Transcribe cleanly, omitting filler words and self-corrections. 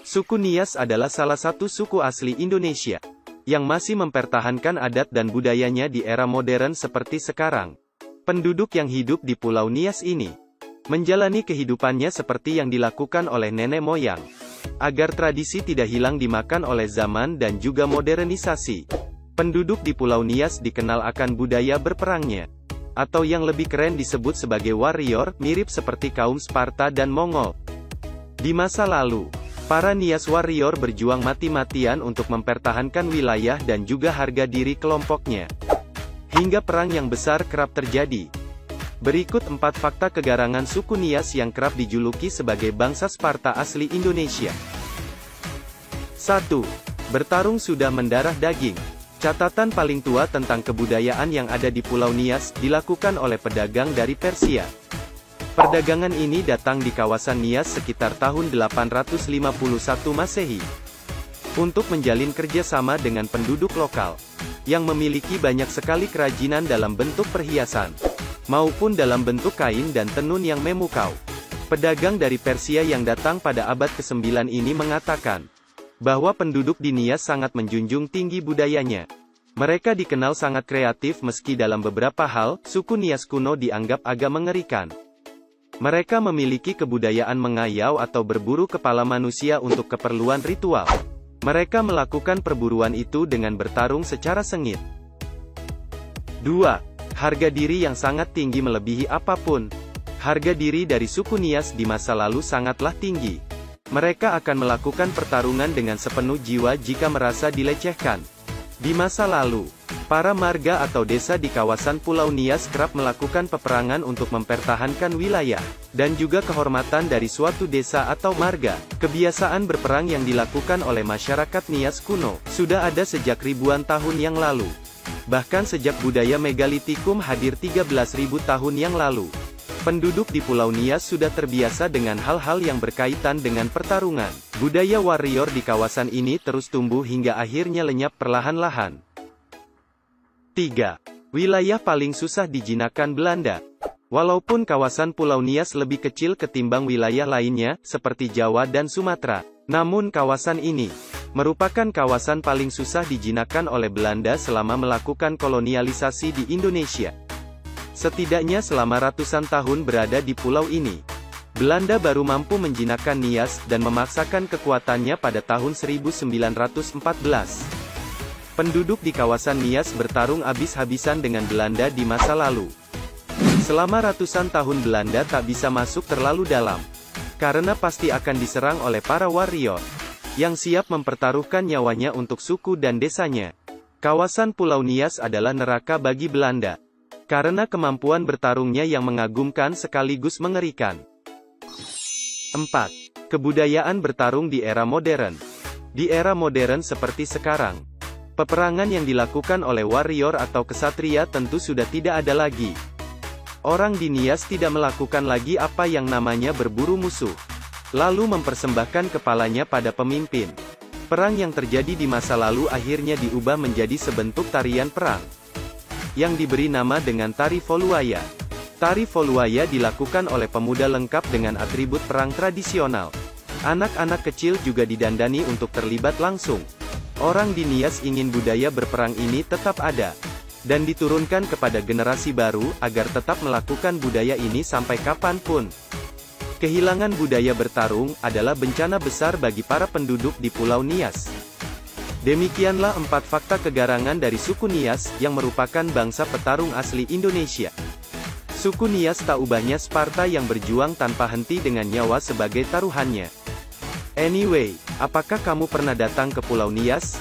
Suku Nias adalah salah satu suku asli Indonesia yang masih mempertahankan adat dan budayanya di era modern seperti sekarang. Penduduk yang hidup di Pulau Nias ini menjalani kehidupannya seperti yang dilakukan oleh nenek moyang, agar tradisi tidak hilang dimakan oleh zaman dan juga modernisasi. Penduduk di Pulau Nias dikenal akan budaya berperangnya, atau yang lebih keren disebut sebagai warrior, mirip seperti kaum Sparta dan Mongol. Di masa lalu, para Nias warrior berjuang mati-matian untuk mempertahankan wilayah dan juga harga diri kelompoknya. Hingga perang yang besar kerap terjadi. Berikut 4 fakta kegarangan suku Nias yang kerap dijuluki sebagai bangsa Sparta asli Indonesia. 1. Bertarung sudah mendarah daging. Catatan paling tua tentang kebudayaan yang ada di Pulau Nias dilakukan oleh pedagang dari Persia. Perdagangan ini datang di kawasan Nias sekitar tahun 851 Masehi. Untuk menjalin kerjasama dengan penduduk lokal, yang memiliki banyak sekali kerajinan dalam bentuk perhiasan, maupun dalam bentuk kain dan tenun yang memukau. Pedagang dari Persia yang datang pada abad ke-9 ini mengatakan, bahwa penduduk di Nias sangat menjunjung tinggi budayanya. Mereka dikenal sangat kreatif meski dalam beberapa hal, suku Nias kuno dianggap agak mengerikan. Mereka memiliki kebudayaan mengayau atau berburu kepala manusia untuk keperluan ritual. Mereka melakukan perburuan itu dengan bertarung secara sengit. 2. Harga diri yang sangat tinggi melebihi apapun. Harga diri dari suku Nias di masa lalu sangatlah tinggi. Mereka akan melakukan pertarungan dengan sepenuh jiwa jika merasa dilecehkan. Di masa lalu, para marga atau desa di kawasan Pulau Nias kerap melakukan peperangan untuk mempertahankan wilayah, dan juga kehormatan dari suatu desa atau marga. Kebiasaan berperang yang dilakukan oleh masyarakat Nias kuno, sudah ada sejak ribuan tahun yang lalu. Bahkan sejak budaya megalitikum hadir 13.000 tahun yang lalu. Penduduk di Pulau Nias sudah terbiasa dengan hal-hal yang berkaitan dengan pertarungan. Budaya warrior di kawasan ini terus tumbuh hingga akhirnya lenyap perlahan-lahan. 3. Wilayah paling susah dijinakkan Belanda. Walaupun kawasan Pulau Nias lebih kecil ketimbang wilayah lainnya, seperti Jawa dan Sumatera, namun kawasan ini merupakan kawasan paling susah dijinakkan oleh Belanda selama melakukan kolonialisasi di Indonesia. Setidaknya selama ratusan tahun berada di pulau ini, Belanda baru mampu menjinakkan Nias dan memaksakan kekuatannya pada tahun 1914. Penduduk di kawasan Nias bertarung habis-habisan dengan Belanda di masa lalu. Selama ratusan tahun Belanda tak bisa masuk terlalu dalam, karena pasti akan diserang oleh para warrior, yang siap mempertaruhkan nyawanya untuk suku dan desanya. Kawasan Pulau Nias adalah neraka bagi Belanda, karena kemampuan bertarungnya yang mengagumkan sekaligus mengerikan. 4. Kebudayaan bertarung di era modern. Di era modern seperti sekarang, peperangan yang dilakukan oleh warrior atau kesatria tentu sudah tidak ada lagi. Orang di Nias tidak melakukan lagi apa yang namanya berburu musuh, lalu mempersembahkan kepalanya pada pemimpin. Perang yang terjadi di masa lalu akhirnya diubah menjadi sebentuk tarian perang, yang diberi nama dengan Tari Voluaya. Tari Voluaya dilakukan oleh pemuda lengkap dengan atribut perang tradisional. Anak-anak kecil juga didandani untuk terlibat langsung. Orang di Nias ingin budaya berperang ini tetap ada, dan diturunkan kepada generasi baru, agar tetap melakukan budaya ini sampai kapanpun. Kehilangan budaya bertarung adalah bencana besar bagi para penduduk di Pulau Nias. Demikianlah 4 fakta kegarangan dari suku Nias, yang merupakan bangsa petarung asli Indonesia. Suku Nias tak ubahnya Sparta yang berjuang tanpa henti dengan nyawa sebagai taruhannya. Anyway, apakah kamu pernah datang ke Pulau Nias?